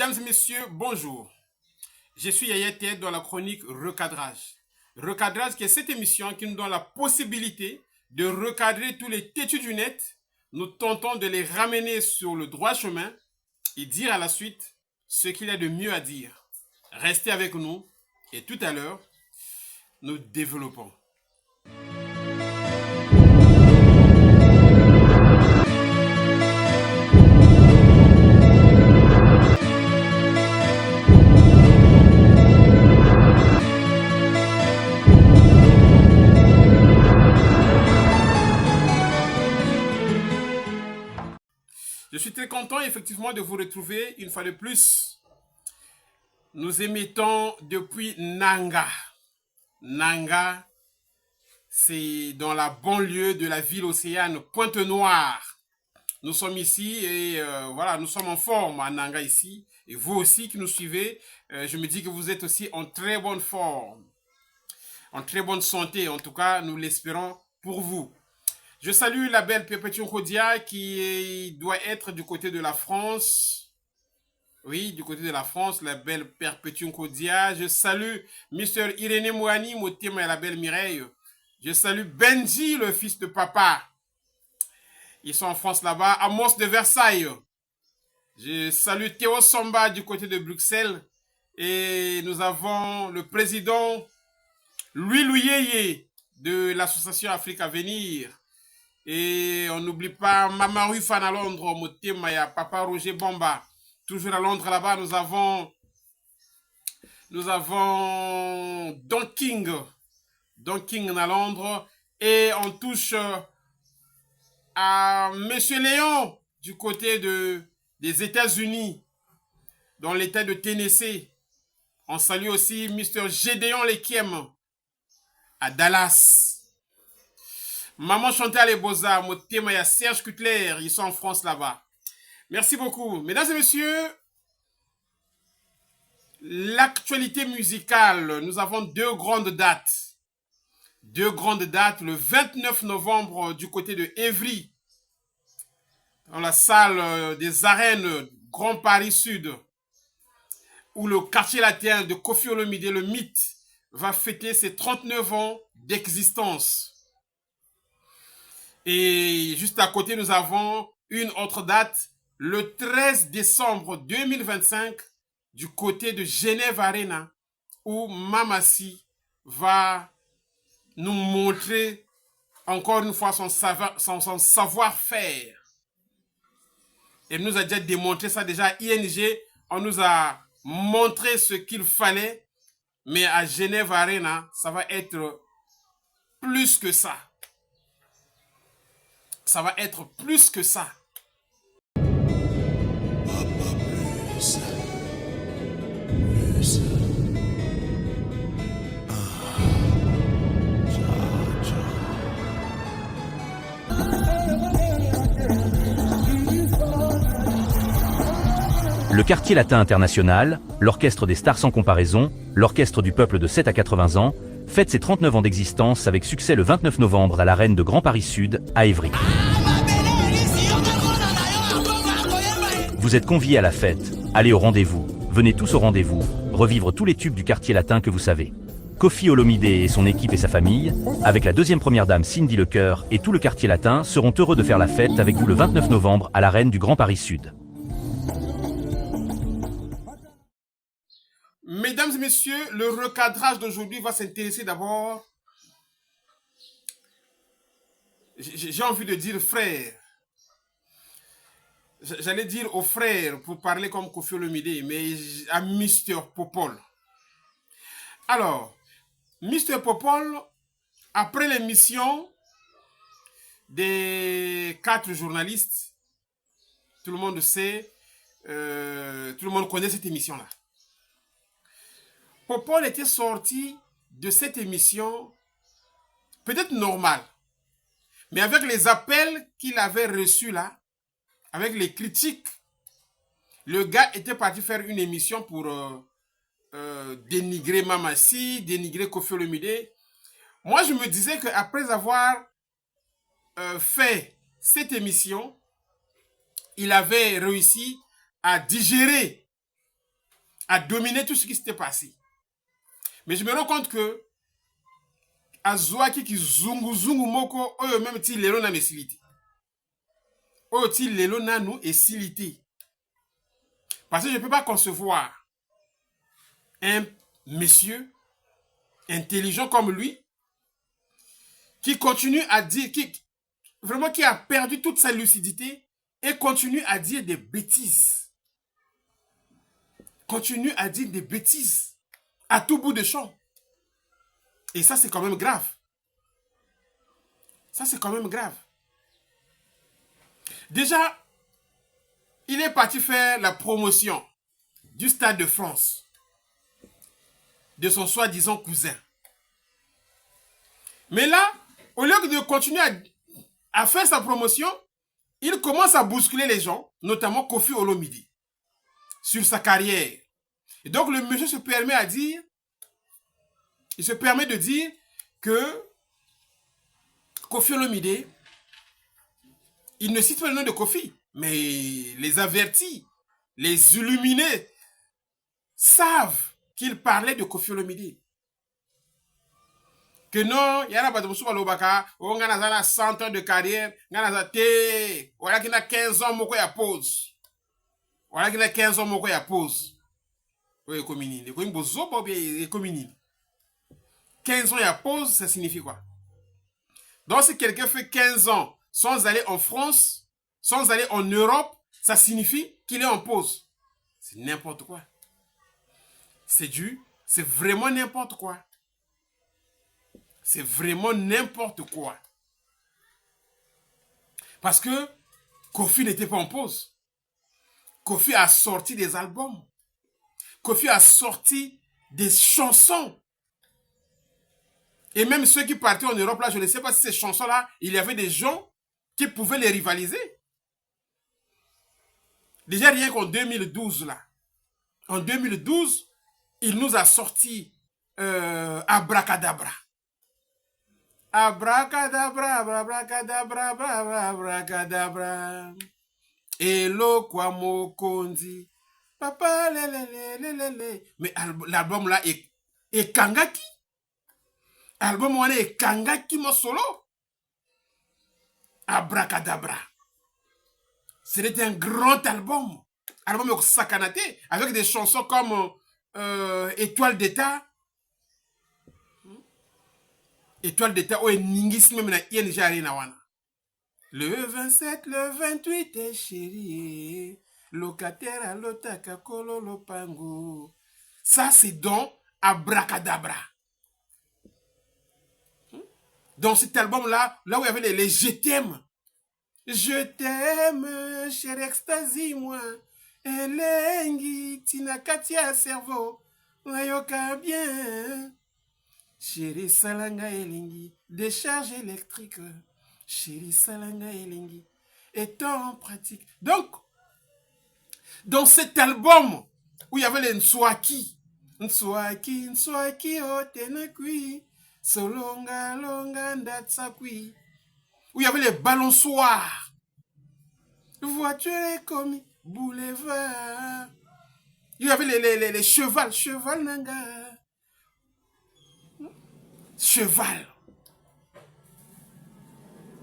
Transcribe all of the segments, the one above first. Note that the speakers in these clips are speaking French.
Mesdames et messieurs, bonjour. Je suis Yaya Tête dans la chronique Recadrage. Recadrage qui est cette émission qui nous donne la possibilité de recadrer tous les têtus du net. Nous tentons de les ramener sur le droit chemin et dire à la suite ce qu'il y a de mieux à dire. Restez avec nous et tout à l'heure, nous développons. Je suis très content effectivement de vous retrouver une fois de plus. Nous émettons depuis Nanga. Nanga, c'est dans la banlieue de la ville océane Pointe-Noire. Nous sommes ici et voilà, nous sommes en forme à Nanga ici. Et vous aussi qui nous suivez, je me dis que vous êtes aussi en très bonne forme. En très bonne santé, en tout cas, nous l'espérons pour vous. Je salue la belle Perpétuation Kodia qui doit être du côté de la France. Oui, du côté de la France, la belle Perpétuation Kodia. Je salue Mr. Irénée Mouani, Motema et la belle Mireille. Je salue Benji, le fils de papa. Ils sont en France là-bas, Amos de Versailles. Je salue Théo Samba du côté de Bruxelles. Et nous avons le président Louis Louyeye de l'association Afrique à venir. Et on n'oublie pas Mama Fan à Londres, Motemaya, Papa Roger Bomba. Toujours à Londres là-bas, nous avons Don King à Londres. Et on touche à Monsieur Léon du côté des États-Unis, dans l'État de Tennessee. On salue aussi Mr. Gédéon Lekiem à Dallas. Maman Chantal et Boza, Motemaya, Serge Cutler, ils sont en France là-bas. Merci beaucoup. Mesdames et messieurs, l'actualité musicale, nous avons deux grandes dates. Deux grandes dates, le 29 novembre du côté de Évry, dans la salle des arènes Grand Paris Sud, où le quartier latin de Koffi Olomide, le mythe, va fêter ses 39 ans d'existence. Et juste à côté, nous avons une autre date, le 13 décembre 2025, du côté de Genève Arena, où Mamassi va nous montrer encore une fois son savoir-faire. Elle nous a déjà démontré ça déjà à ING, on nous a montré ce qu'il fallait, mais à Genève Arena, ça va être plus que ça. Ça va être plus que ça. Le Quartier Latin International, l'orchestre des stars sans comparaison, l'orchestre du peuple de 7 à 80 ans, fête ses 39 ans d'existence avec succès le 29 novembre à l'arène de Grand Paris Sud, à Évry. Vous êtes conviés à la fête, allez au rendez-vous, venez tous au rendez-vous, revivre tous les tubes du quartier latin que vous savez. Koffi Olomide et son équipe et sa famille, avec la deuxième première dame Cindy Lecoeur et tout le quartier latin seront heureux de faire la fête avec vous le 29 novembre à l'arène du Grand Paris Sud. Mesdames et messieurs, le recadrage d'aujourd'hui va s'intéresser d'abord, j'ai envie de dire frère. J'allais dire aux frères pour parler comme Koffi Olomide, mais à Mr. Popol. Alors, Mr. Popol, après l'émission des 4 journalistes, tout le monde sait, tout le monde connaît cette émission-là. Popol était sorti de cette émission peut-être normale, mais avec les appels qu'il avait reçus là, avec les critiques, le gars était parti faire une émission pour dénigrer Mamassi, dénigrer Koffi Olomide. Moi, je me disais qu'après avoir fait cette émission, il avait réussi à digérer à dominer tout ce qui s'était passé. Mais je me rends compte que azwaki ki zungu moko oyo même ti lelo na mesilité. Oyo ti lelo nanu esilité. Parce que je ne peux pas concevoir un monsieur intelligent comme lui qui continue à dire, qui a perdu toute sa lucidité et continue à dire des bêtises. Continue à dire des bêtises à tout bout de champ. Et ça, c'est quand même grave. Ça, c'est quand même grave. Déjà, il est parti faire la promotion du Stade de France de son soi-disant cousin. Mais là, au lieu de continuer à faire sa promotion, il commence à bousculer les gens, notamment Koffi Olomide, sur sa carrière. Et donc le monsieur se permet de dire que Koffi Olomide, il ne cite pas le nom de Koffi, mais les avertis, les illuminés savent qu'il parlait de Koffi Olomide. Que non, il y a pas de souba lobaka, on a 100 ans de carrière, on a voilà qu'il a 15 ans moko ya pause. Voilà qu'il a 15 ans moko ya pause. Oui, communine, comme bozo bien communine. 15 ans ya pause, ça signifie quoi? Donc si quelqu'un fait 15 ans sans aller en France, sans aller en Europe, ça signifie qu'il est en pause. C'est n'importe quoi. C'est vraiment n'importe quoi. C'est vraiment n'importe quoi. Parce que Koffi n'était pas en pause. Koffi a sorti des albums. Koffi a sorti des chansons. Et même ceux qui partaient en Europe, là, je ne sais pas si ces chansons-là, il y avait des gens qui pouvaient les rivaliser. Déjà, rien qu'en 2012, là. En 2012, il nous a sorti Abracadabra. Abracadabra, abracadabra, abracadabra. Elo kwa mokonzi. Papa, lelelelelele. Mais l'album là est kangaki. L'album là est kangaki mo solo. Abracadabra. C'était un grand album. Album sakanate avec des chansons comme Étoile d'État. Étoile d'État, oh, n'ingisi même na ING Arena wana. Le 27, le 28, eh, chérie, locataire à l'otaka kolo lopango. Ça, c'est dans Abracadabra. Dans cet album-là, là où il y avait les Je t'aime. Je t'aime, chérie ecstasy, moi. Elengi, tina katia cerveau. Wayoka bien. Chérie Salanga Elengi, décharge électrique. Chérie Salanga Elengi, est en pratique. Donc, dans cet album, où il y avait les Nswaki, oh tenakui, solonga longa ndatsakui, où il y avait les balançoires, voiture est commis, boulevard, il y avait les cheval nanga. Cheval.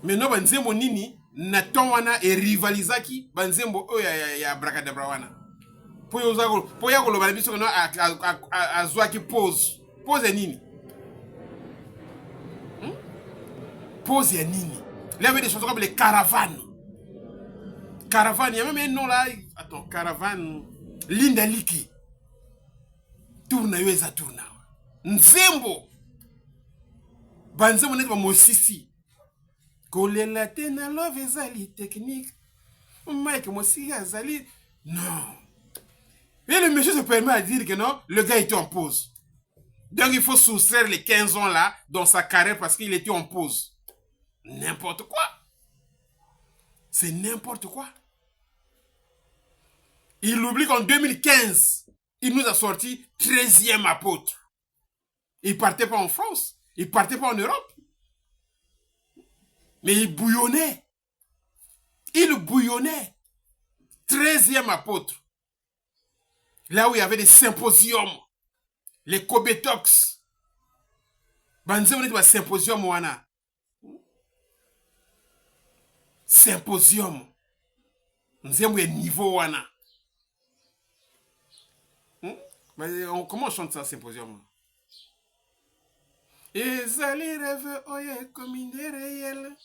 Mais non, banzembo nini, naton wana e rivalizaki, banzembo ya Abracadabra wana. Po ya kolo balabiso no a zwaki pose. Pose nini? Pose ya nini? Il y avait des chansons comme les Caravanes. Caravane, il y a même un nom là. Attends, Caravane. Linda Liki. Tourna yoeza tourna. Nzembo. Banzembo neti ba mosisi. Kolela te na love ezali technique. Mike Mossi azali. Non. Et le monsieur se permet à dire que non, le gars était en pause. Donc il faut soustraire les 15 ans là dans sa carrière parce qu'il était en pause. N'importe quoi. C'est n'importe quoi. Il oublie qu'en 2015, il nous a sorti 13e apôtre. Il partait pas en France. Il partait pas en Europe. Mais il bouillonnait. Il bouillonnait. 13e apôtre. Là où il y avait des symposiums, les Kobetox. Banze on est symposium wana. Symposium. Nzembo ya niveau wana. Comment on chante ça, symposium? Ezali rêve oye kominde réel.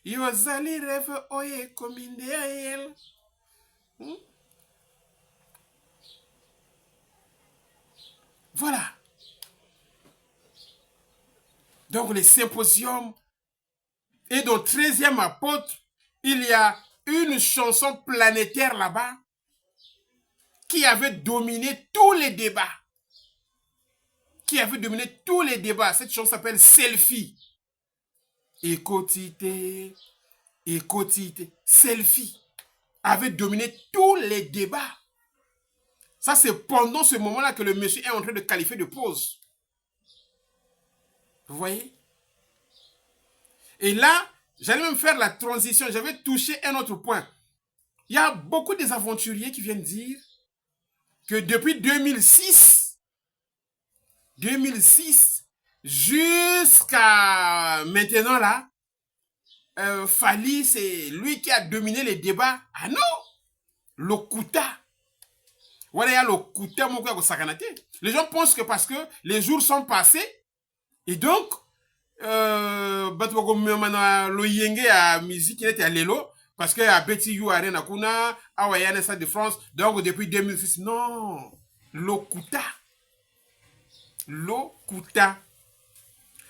Yozali rêve oye kominde réel. Voilà. Donc les symposiums. Et dans le 13e apôtre, il y a une chanson planétaire là-bas qui avait dominé tous les débats. Cette chanson s'appelle Selfie. Écotité, Selfie avait dominé tous les débats. Ça, c'est pendant ce moment-là que le monsieur est en train de qualifier de pause. Vous voyez? Et là, j'allais même faire la transition. J'avais touché un autre point. Il y a beaucoup d'aventuriers qui viennent dire que depuis 2006 jusqu'à maintenant là, Fally, c'est lui qui a dominé les débats. Ah non! Lokuta. Voilà, il y a Lokuta, mon gars, Sakanate. Les gens pensent que parce que les jours sont passés, et donc, lo yenge à musique, il était à Lelo, parce que à Betty You Arena Kuna, à Wayane Stade de France, donc depuis 2006, non! Lokuta.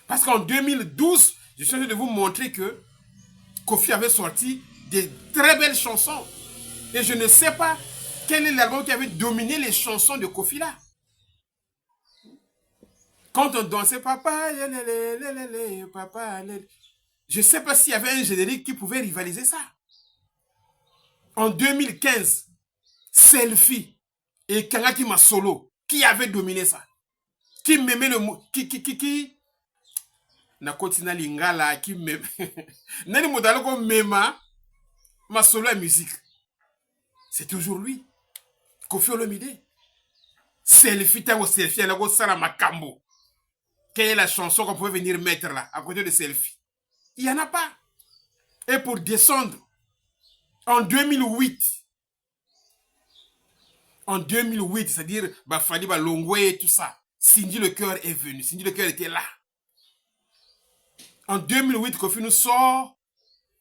Parce qu'en 2012, je suis en train de vous montrer que Kofi avait sorti des très belles chansons. Et je ne sais pas quel est l'album qui avait dominé les chansons de Kofi là. Quand on dansait papa, papa, je ne sais pas s'il y avait un générique qui pouvait rivaliser ça. En 2015, Selfie et Kangaki Masolo, qui avait dominé ça? Qui m'aimait le mot? Qui Nakotina Lingala, qui m'aimait. Nani Modaloko Mema, Masolo la musique. C'est toujours lui. Kofi Olomide. Selfie, Tango Selfie, Alago Sala Makambo. Quelle est la chanson qu'on pouvait venir mettre là, à côté de Selfie? Il n'y en a pas. Et pour descendre, en 2008, c'est-à-dire, Fally Longwe et tout ça, Cindy Le Cœur est venu. Cindy Le Cœur était là. En 2008, Kofi nous sort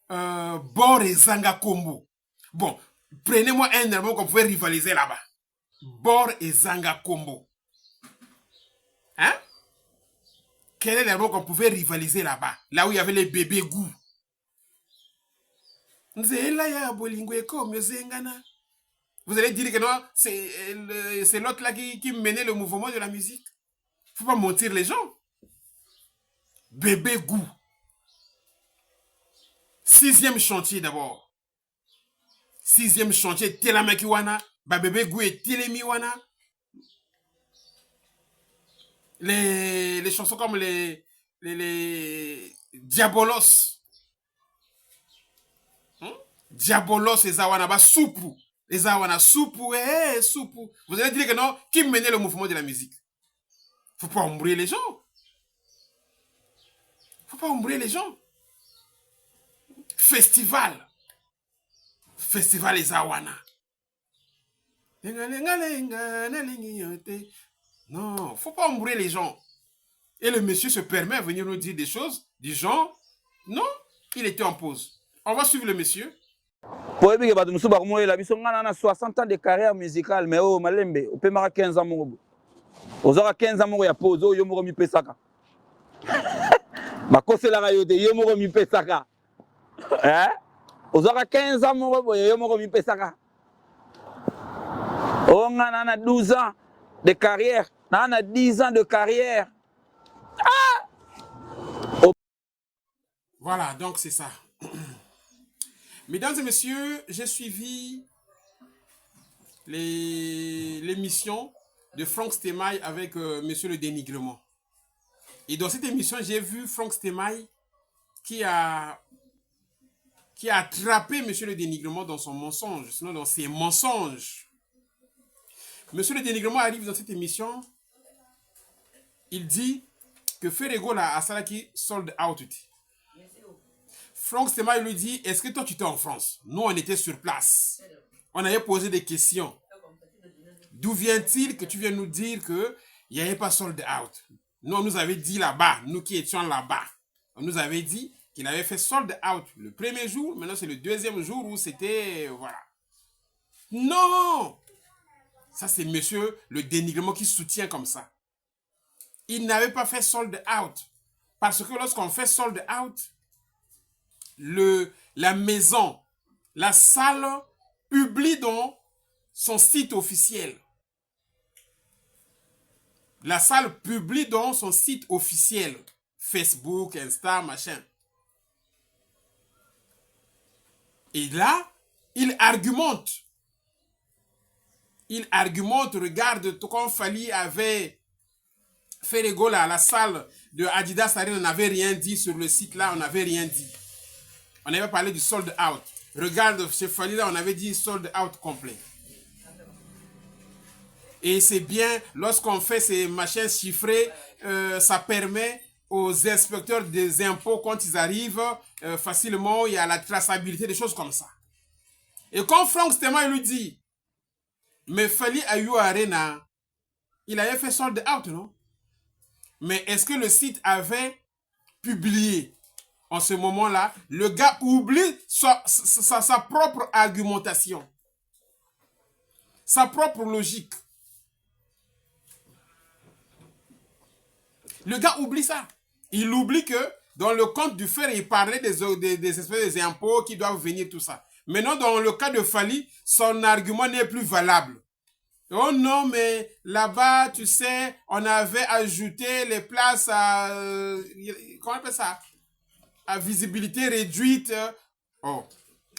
Bor et Zanga Kombo. Bon, prenez-moi un album qu'on pouvait rivaliser là-bas. Bor et Zanga Kombo. Hein? Quel est l'album qu'on pouvait rivaliser là-bas? Là où il y avait les bébés goûts. Vous allez dire que non, c'est l'autre là qui menait le mouvement de la musique. Faut pas mentir les gens. Bébé goût. 6e chantier d'abord. 6e chantier, Telamakiwana, Bébé goût et Telemiwana. Les chansons comme les Diabolos. Diabolos et Zawanaba Soupou. Les Zawana Soupou, Soupou. Vous allez dire que non, qui menait le mouvement de la musique? Faut pas embrouiller les gens. Festival et Zawana. Non, faut pas embrouiller les gens. Et le monsieur se permet de venir nous dire des choses du genre, non, il était en pause. On va suivre le monsieur. Pour que bato musu ba komola la biso ngana na 60 ans de carrière musicale mais oh malembe o pemaka 15 ans moko. Ozaka 15 ans moko ya pause yo moko mi pesaka. Ba kosela yo de yo moko mi pesaka. Hein? Ozaka 15 ans moko boye yo moko mi pesaka. Oh ngana na 12 ans de carrière, na 10 ans de carrière. Ah! Voilà, donc c'est ça. Mesdames et messieurs, j'ai suivi l'émission de Franck Stemai avec Monsieur le Dénigrement. Et dans cette émission, j'ai vu Franck Stemai qui a attrapé Monsieur le Dénigrement dans son mensonge, sinon dans ses mensonges. Monsieur le dénigrement arrive dans cette émission. Il dit que Ferrego là, à Salaki, sold out. Franck Stéma lui dit, est-ce que toi tu étais en France? Nous, on était sur place. On avait posé des questions. D'où vient-il que tu viens nous dire qu'il n'y avait pas sold out? Nous, on nous avait dit là-bas, nous qui étions là-bas, on nous avait dit qu'il avait fait sold out le premier jour. Maintenant, c'est le deuxième jour où c'était... Voilà. Non! Ça, c'est monsieur le dénigrement qui soutient comme ça. Il n'avait pas fait sold out. Parce que lorsqu'on fait sold out, la maison, la salle publie dans son site officiel. La salle publie dans son site officiel. Facebook, Insta, machin. Et là, il argumente. Il argumente, regarde, quand Fally avait fait les goals à la salle de Adidas Arena, on n'avait rien dit sur le site là, on n'avait rien dit. On avait parlé du sold out. Regarde, chez Fally là, on avait dit sold out complet. Et c'est bien, lorsqu'on fait ces machins chiffrés, ça permet aux inspecteurs des impôts, quand ils arrivent, facilement, il y a la traçabilité, des choses comme ça. Et quand Franck Stéma lui dit, mais Fally Ayou Arena, il avait fait sold out, non? Mais est-ce que le site avait publié en ce moment-là? Le gars oublie sa propre argumentation, sa propre logique. Le gars oublie ça. Il oublie que dans le compte du fer, il parlait des espèces des impôts qui doivent venir, tout ça. Maintenant, dans le cas de Fally, son argument n'est plus valable. Oh non, mais là-bas, tu sais, on avait ajouté les places à... comment on appelle ça? À visibilité réduite. Oh.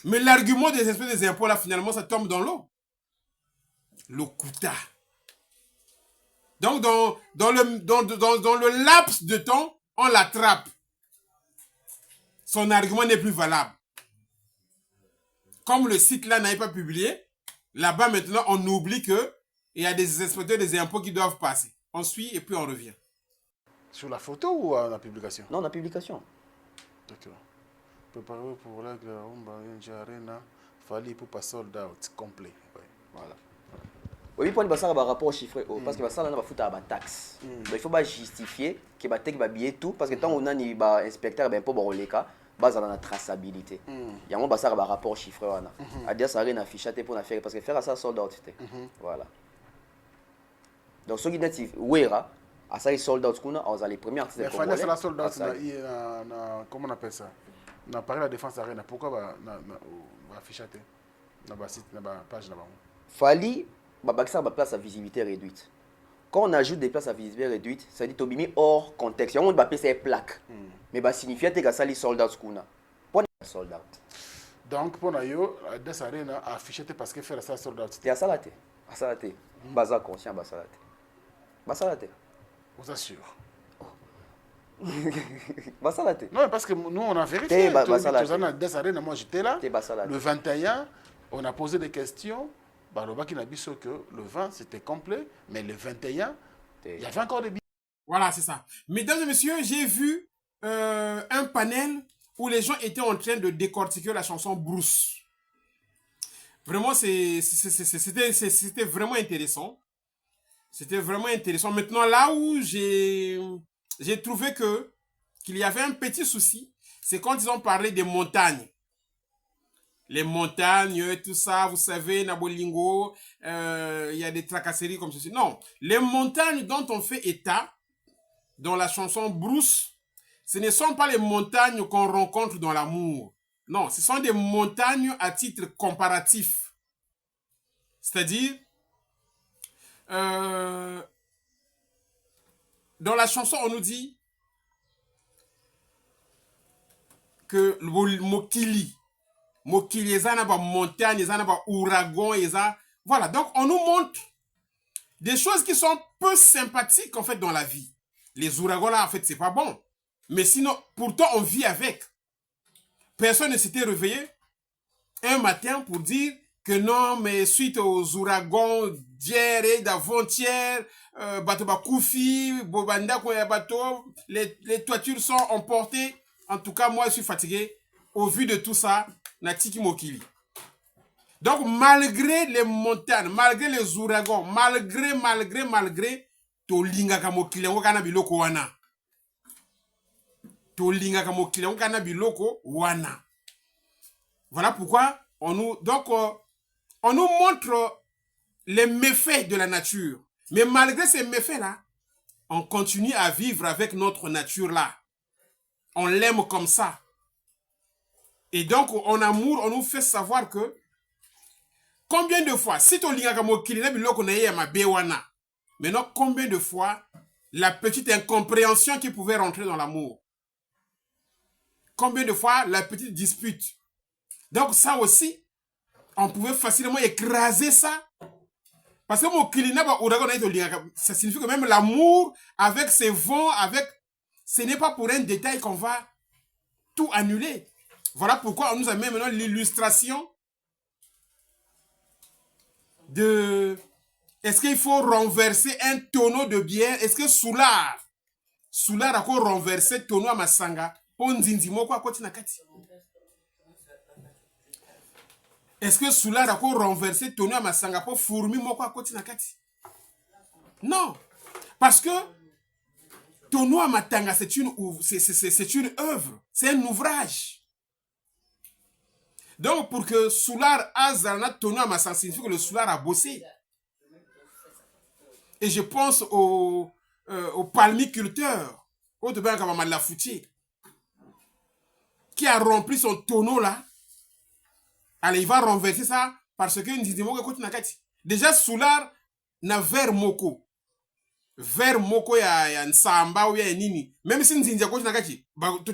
Mais l'argument des espèces des impôts, là, finalement, ça tombe dans l'eau. L'Okuta. Donc, dans le laps de temps, on l'attrape. Son argument n'est plus valable. Comme le site là n'avait pas publié, là-bas maintenant, on oublie que il y a des inspecteurs des impôts qui doivent passer. On suit et puis on revient. Sur la photo ou à la publication? Non, la publication. D'accord. Préparé pour la Arena, Fally pour pas sold out complet. Ouais. Voilà. Oui, pour ça, un rapport chiffré, parce que ça, on a foutu à la taxe. Donc il faut pas justifier que va billet tout, parce que tant qu'on a un inspecteur, ben pour les cas, base dans la traçabilité. Il y a un rapport chiffré. À dire ça, rien à afficher pour faire, parce que faire ça sold out. Voilà. Donc ceux qui disent oui, à ça ils sold out, on a les premiers artistes. Mais Fally, c'est la sold out, comment on appelle ça? On a parlé de la défense arena. Pourquoi on va afficher dans la page là-bas? Fally, ça va place à visibilité réduite. Quand on ajoute des places à visibilité réduite, ça dit que hors contexte. Il y a un monde qui plaque. Mais ça signifie que ça est sold out. Pour sold out. Donc, pour nous, Adidas Arena a affiché parce que faire ça sold out. C'est à ça la tête. À ça la tête. Baza conscient, à ça la tête. Bah ça la tête. Vous assure. Bah ça la tête. Non, parce que nous, on a vérifié. Adidas Arena, moi j'étais là. Le 21, on a posé des questions. Qui n'a dit que le 20 c'était complet, mais le 21, il y avait encore des billets. Voilà, c'est ça. Mesdames et messieurs, j'ai vu un panel où les gens étaient en train de décortiquer la chanson Bruce. Vraiment, c'était vraiment intéressant. C'était vraiment intéressant. Maintenant, là où j'ai trouvé qu'il y avait un petit souci, c'est quand ils ont parlé des montagnes. Les montagnes, tout ça, vous savez, Nabolingo, il y a des tracasseries comme ceci. Non, les montagnes dont on fait état dans la chanson Bruce, ce ne sont pas les montagnes qu'on rencontre dans l'amour. Non, ce sont des montagnes à titre comparatif. C'est-à-dire, dans la chanson, on nous dit que le Mokili, Mokili, ils ont montagne, ils ont ouragan, voilà, donc on nous montre des choses qui sont peu sympathiques en fait dans la vie. Les ouragans là, en fait, c'est pas bon. Mais sinon, pourtant, on vit avec. Personne ne s'était réveillé un matin pour dire que non, mais suite aux ouragans d'hier et d'avant-hier, Batoba Koufi, Bobanda, Bateau, les toitures sont emportées. En tout cas, moi, je suis fatigué. Au vu de tout ça, Natiki Mokili. Donc, malgré les montagnes, malgré les ouragans, malgré, Tolinga Kamokili, on kana biloko wana. Tolinga Kamokili, on kana biloko wana. Voilà pourquoi on nous montre les méfaits de la nature. Mais malgré ces méfaits-là, on continue à vivre avec notre nature-là. On l'aime comme ça. Et donc, en amour, on nous fait savoir que combien de fois, si tu as maintenant, combien de fois la petite incompréhension qui pouvait rentrer dans l'amour? Combien de fois la petite dispute? Donc ça aussi, on pouvait facilement écraser ça. Parce que ça signifie que même l'amour, avec ses vents, ce n'est pas pour un détail qu'on va tout annuler. Voilà pourquoi on nous a mis maintenant l'illustration de... Est-ce qu'il faut renverser un tonneau de bière? Est-ce que Soulard a quoi renverser tonneau à Masanga? Est-ce que Soulard a quoi renverser tonneau à Masanga pour fourmi moko à koti nakati? Non. Parce que tonneau à Matanga, c'est une œuvre. C'est un ouvrage. Donc, pour que Soulard Azana tonneau à Masanga, signifie que le Soulard a bossé. Et je pense au palmiculteur, qui a rempli son tonneau là. Allez, il va renverser ça parce que déjà Soulard na vers moko. Vers moko ya nsamba ou ya nini. Même si nzinja ko nakati,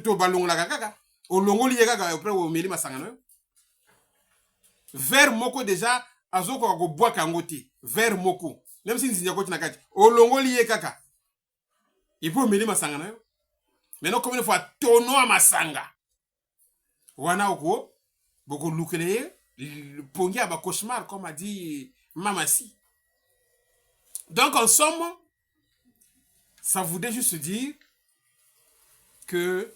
to balongo la kaka. O longo liye kaka après o meli masangano. Vers moko déjà azoko ko bois kangote. Vers moko. Même si nzinja ko nakati, o longo liye kaka. Il peut meli masangano. Maintenant combien de fois tonneau à masanga. Wana oko beaucoup loukele pongi à cauchemar comme a dit Mamassi. Donc en somme, ça voudrait juste dire que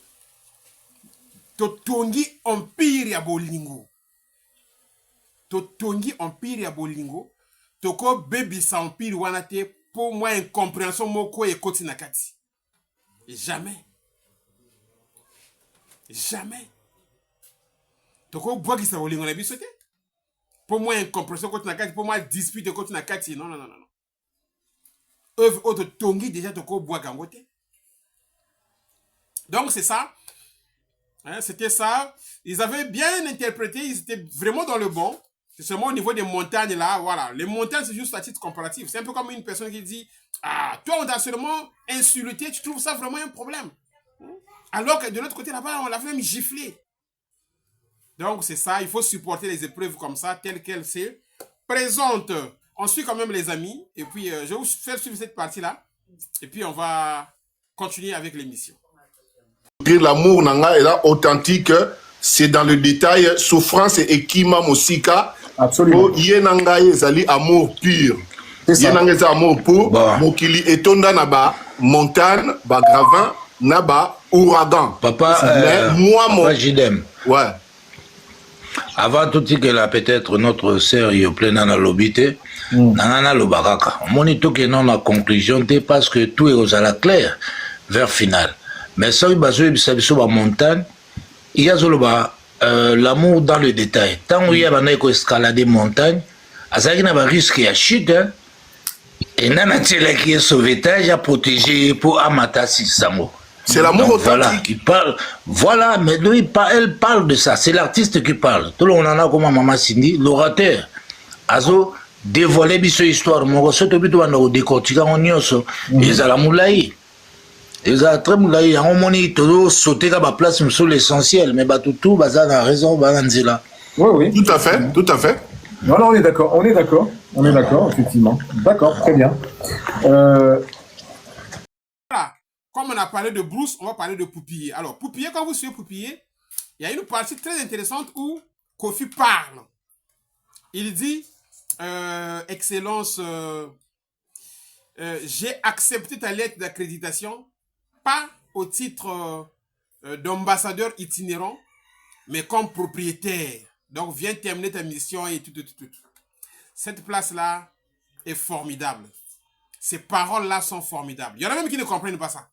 totongi empire ya bolingo. Totongi empire ya bolingo. Toko baby sa empire wanate pour moi incompréhension moko et koti nakati. Jamais. Jamais. Toko bois qui sa bolingo na biso te. Pour moi incompréhension koti nakati, pour moi dispute koti nakati. Non. Œuvre autre tongi déjà toko bois gangote. Donc c'est ça. Hein, c'était ça. Ils avaient bien interprété, ils étaient vraiment dans le bon. C'est seulement au niveau des montagnes là, voilà. Les montagnes c'est juste à titre comparatif. C'est un peu comme une personne qui dit ah, toi on t'a seulement insulté, tu trouves ça vraiment un problème. Alors que de l'autre côté là-bas, on l'a même giflé. Donc c'est ça, il faut supporter les épreuves comme ça, telles qu'elles se présentent. On suit quand même les amis. Et puis je vais vous faire suivre cette partie-là. Et puis on va continuer avec l'émission. L'amour nanga est là authentique, c'est dans le détail, souffrance et kima mosika. Absolument. Yenanga ezali amour pur. Yenanga ezali amour pur. Mokili etonda na ba montagne, ba gravin, na ba ouragan. Papa, moi Jidem. Ouais. Avant tout que là peut-être notre sœur Yoplena na lobité, nana lobaraka. Monito que non la conclusion parce que tout est aux à la claire vers final. Mais ça, il y a une montagne, il y a l'amour dans le détail. Tant qu'il y a une escalade des montagnes, il y a un risque de chute. Et il y a un sauvetage à protéger pour Amatassi Samo. C'est l'amour authentique. Voilà, mais lui, elle parle de ça. C'est l'artiste qui parle. Tout le monde en a comme Maman Cindy, l'orateur. Azo dévoilé cette histoire. Moi, je suis décortiqué en Nyoso. Ils ont la moulaï. Ils ont très moulaï. Ils ont tout sauté à la place sur l'essentiel. Mais tout, bazar a raison, Balanzila. Oui. Tout à fait, tout à fait. Non, on est d'accord, effectivement. D'accord, très bien. Voilà. Comme on a parlé de Bruce, on va parler de Poupillé. Alors, Poupillé, quand vous suivez Poupillé, il y a une partie très intéressante où Kofi parle. Il dit, Excellence, j'ai accepté ta lettre d'accréditation, pas au titre d'ambassadeur itinérant, mais comme propriétaire. Donc, viens terminer ta mission et tout. Cette place-là est formidable. Ces paroles-là sont formidables. Il y en a même qui ne comprennent pas ça.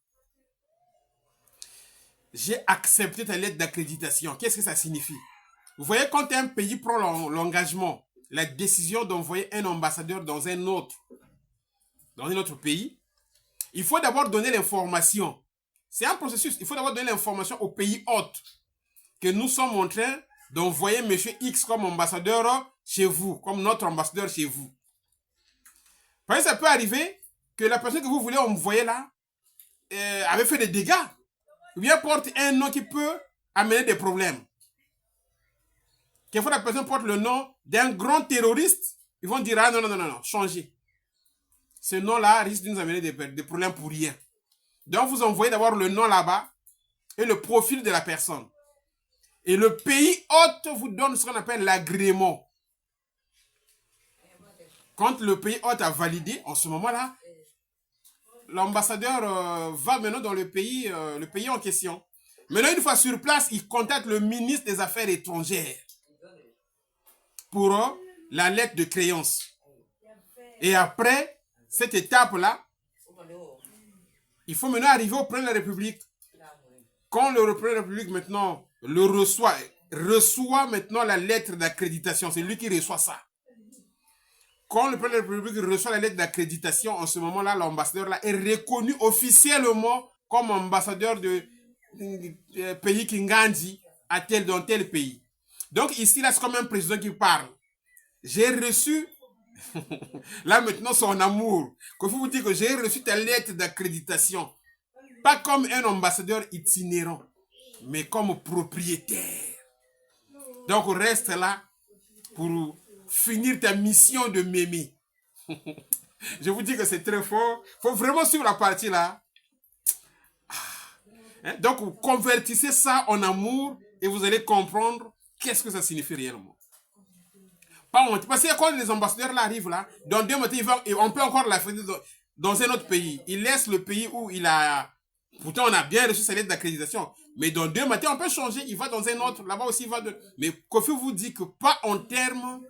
J'ai accepté ta lettre d'accréditation. Qu'est-ce que ça signifie? Vous voyez, quand un pays prend l'engagement, la décision d'envoyer un ambassadeur dans un autre pays, il faut d'abord donner l'information. C'est un processus. Il faut d'abord donner l'information au pays hôte que nous sommes en train d'envoyer M. X comme ambassadeur chez vous, comme notre ambassadeur chez vous. Parce que ça peut arriver que la personne que vous voulez envoyer là avait fait des dégâts, ou bien porte un nom qui peut amener des problèmes. Quelquefois, la personne porte le nom d'un grand terroriste, ils vont dire, ah non, changez. Ce nom-là risque de nous amener des problèmes pour rien. Donc, vous envoyez d'abord le nom là-bas et le profil de la personne. Et le pays hôte vous donne ce qu'on appelle l'agrément. Quand le pays hôte a validé, en ce moment-là, l'ambassadeur va maintenant dans le pays en question. Maintenant, une fois sur place, il contacte le ministre des Affaires étrangères pour la lettre de créance. Et après cette étape-là, il faut maintenant arriver au président de la République. Quand le président de la République maintenant le reçoit maintenant la lettre d'accréditation, c'est lui qui reçoit ça. Quand le président de la République reçoit la lettre d'accréditation, en ce moment-là, l'ambassadeur là est reconnu officiellement comme ambassadeur de pays Kinganji dans tel pays. Donc ici, là, c'est comme un président qui parle. J'ai reçu, là maintenant, son amour. Quand vous dites que j'ai reçu ta lettre d'accréditation, pas comme un ambassadeur itinérant, mais comme propriétaire. Donc reste là pour finir ta mission de mémé. Je vous dis que c'est très fort. Il faut vraiment suivre la partie là. Donc, vous convertissez ça en amour et vous allez comprendre qu'est-ce que ça signifie réellement. Parce que quand les ambassadeurs là arrivent là, dans 2 mois, on peut encore la faire dans un autre pays. Il laisse le pays où il a... Pourtant, on a bien reçu sa lettre d'accréditation. Mais dans 2 matins, on peut changer. Il va dans un autre. Là-bas aussi, il va... Mais Kofi vous dit que pas en termes...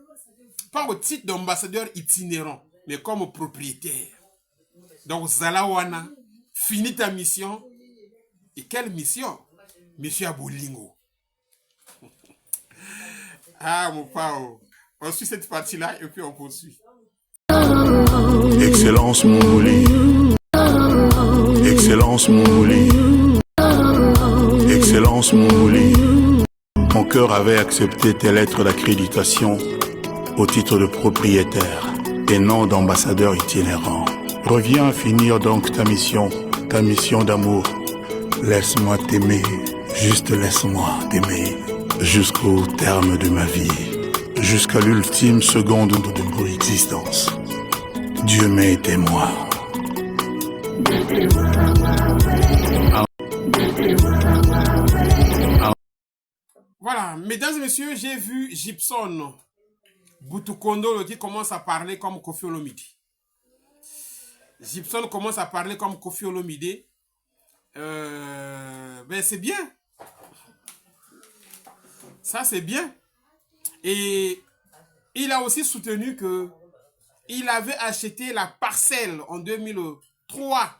Pas au titre d'ambassadeur itinérant, mais comme propriétaire. Donc, Zalawana, finis ta mission. Et quelle mission? Monsieur Abolingo. Ah, mon pao. On suit cette partie-là et puis on poursuit. Excellence Moumouli. Excellence Moumouli. Excellence Moumouli. Mon cœur avait accepté tes lettres d'accréditation au titre de propriétaire et non d'ambassadeur itinérant. Reviens finir donc ta mission d'amour. Laisse-moi t'aimer, juste laisse-moi t'aimer, jusqu'au terme de ma vie, jusqu'à l'ultime seconde de mon existence. Dieu m'est témoin. Voilà, mesdames et messieurs, j'ai vu Gibson Butukondo qui commence à parler comme Koffi Olomide. Gibson commence à parler comme Koffi Olomide. Ben c'est bien. Ça c'est bien. Et il a aussi soutenu que il avait acheté la parcelle en 2003.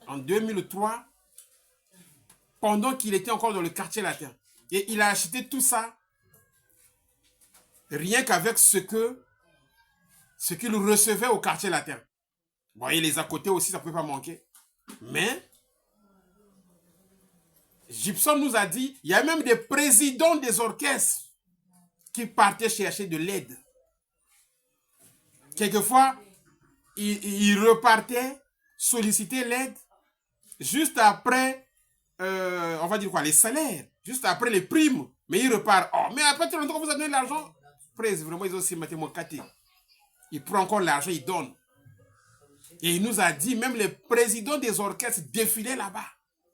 En 2003, pendant qu'il était encore dans le quartier latin. Et il a acheté tout ça rien qu'avec ce qu'il recevait au quartier latin. Vous voyez, les à côté aussi, ça ne peut pas manquer. Mais, Gibson nous a dit, il y a même des présidents des orchestres qui partaient chercher de l'aide. Quelquefois, ils repartaient solliciter l'aide juste après, on va dire quoi, les salaires, juste après les primes. Mais ils repartent. Oh, mais après tout le temps que vous avez donné l'argent, vraiment, ils ont aussi mathématiquement. Il prend encore l'argent, il donne. Et il nous a dit, même les présidents des orchestres défilaient là-bas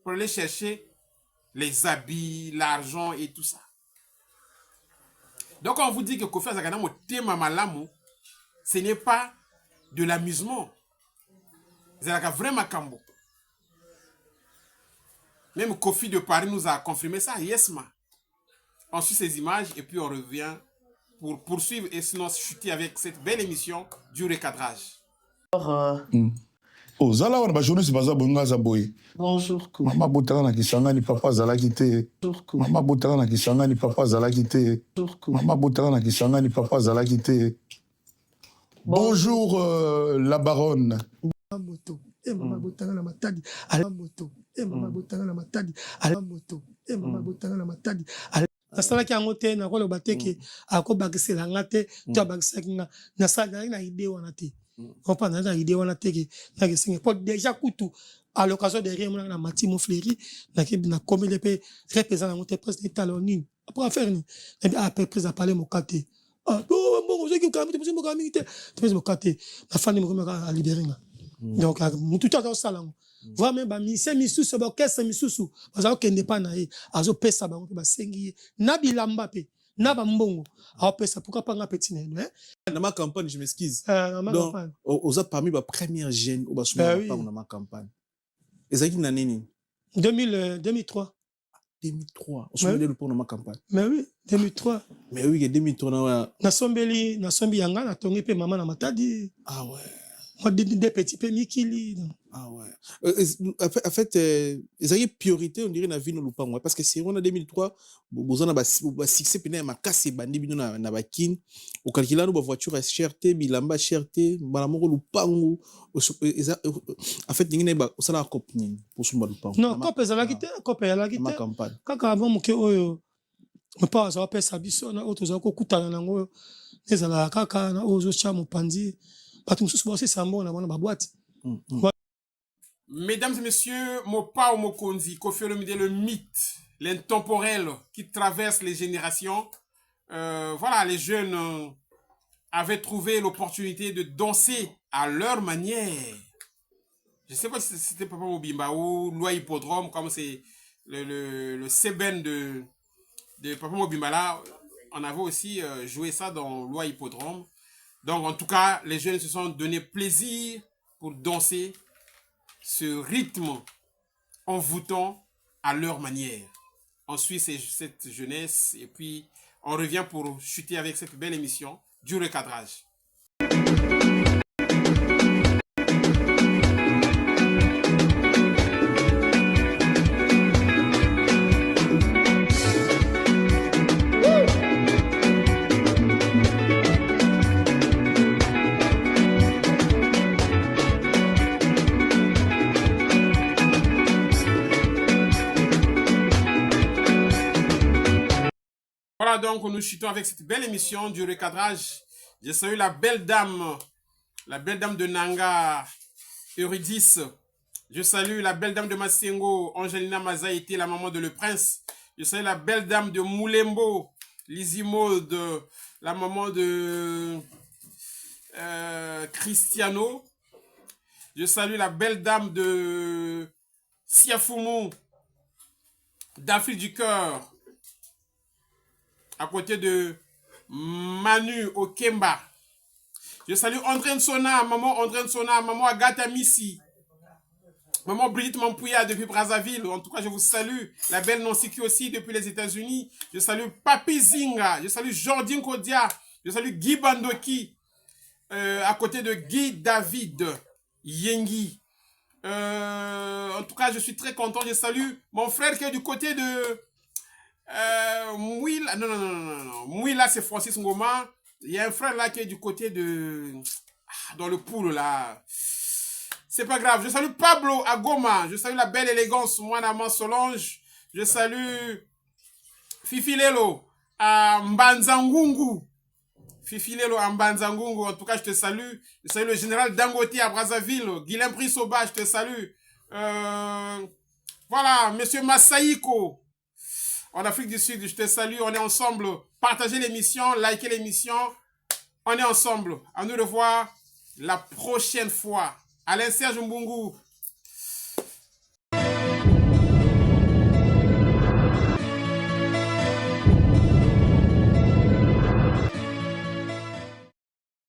pour aller chercher les habits, l'argent et tout ça. Donc on vous dit que Kofi Azakana Motema Malamu, ce n'est pas de l'amusement. C'est vraiment Kambo. Même Kofi de Paris nous a confirmé ça, Yesma. On suit ces images et puis on revient pour poursuivre et sinon chuter avec cette belle émission du recadrage. Oh, Zala wana ba journée baza bonga za boy. Bonjour. Mama botaka na kisangani papa zalaki te. Mama botaka na kisangani papa zalaki te. Mama botaka na kisangani papa zalaki te. Bonjour la baronne. Moto. Et mama botaka na matadi. Ala moto. Et mama botaka na matadi. Ala moto. Et mama botaka na matadi. Nasalaki yango te nakoloba te ke akobakisela nga te to abakisaki nga nasalaki na idée wana te. On na idée wana te ke nakesinga po déjà kutu à l'occasion de rien na mati mon fléri na komele pe représenter yango te presque talonine après faire ni et bien après prise à parler mon côté ah bon je qui kamite mo kamite te mo côté la fin de mo à libérer nga donc tout à ça là vraiment ba mise misusu ba kesa misusu baza okende pa na ye azo pesa bango pe basengi na bilamba pe na ba mbongo a pesa pourquoi pas nga petit né dans ma campagne je m'excuse donc aux a parmi ba première jeune au basuma pas dans ma campagne ezaki na nini 2003 2003 on se met le pour dans ma campagne mais oui 2003 mais oui 2003 na sombi yanga na tongi pe maman na matadi ah ouais moi des petits peu mikili ah ouais en fait ils avaient priorité on dirait na vie no lupango parce que c'est on a 2003 bozana ba succès pena ma casse bandi bino na bakin au calculer no voiture cherté bilamba cherté bana moko lupango en fait ngine ba osala copine pour sumba lupango non copé za la kité copé ya la kité ma campagne kaka avant moke oyo me pas za pesa biso na auto za ko kutana nango ezala kaka na ozo cha mopandi. Mesdames et messieurs, Mopa Mokonzi, Kofi Olomide, le mythe, l'intemporel qui traverse les générations. Voilà, les jeunes avaient trouvé l'opportunité de danser à leur manière. Je ne sais pas si c'était Papa Mobimba ou Loi Hippodrome, comme c'est le Seben de Papa Mobimba là. On avait aussi joué ça dans Loi Hippodrome. Donc, en tout cas, les jeunes se sont donné plaisir pour danser ce rythme envoûtant à leur manière. On suit cette jeunesse et puis on revient pour chuter avec cette belle émission du recadrage. Voilà, donc nous chutons avec cette belle émission du recadrage. Je salue la belle dame de Nanga, Eurydice. Je salue la belle dame de Masengo, Angelina Mazaïté, la maman de Le Prince. Je salue la belle dame de Moulembo, Lizzie Maud, la maman de Cristiano. Je salue la belle dame de Siafoumou, d'Afrique du Cœur, à côté de Manu Okemba. Je salue André Nsona, maman Agatha Missi, maman Brigitte Mampouya depuis Brazzaville. En tout cas, je vous salue. La belle Nonsiki aussi depuis les États-Unis. Je salue Papi Zinga. Je salue Jordine Kodia. Je salue Guy Bandoki, à côté de Guy David Yengi. En tout cas, je suis très content. Je salue mon frère qui est du côté de Mouila. Non. Mouila, c'est Francis Ngoma. Il y a un frère là qui est du côté de... dans le poule là. C'est pas grave. Je salue Pablo à Goma. Je salue la belle élégance, Moana Solange. Je salue Fifi Lelo à Mbanzangungu. Fifi Lelo à Mbanzangungu. En tout cas, je te salue. Je salue le général Dangote à Brazzaville. Guilain Prissoba, je te salue. Voilà, monsieur Masaïko en Afrique du Sud, je te salue. On est ensemble. Partagez l'émission, likez l'émission. On est ensemble. À nous revoir la prochaine fois. Alain Serge Mbungu,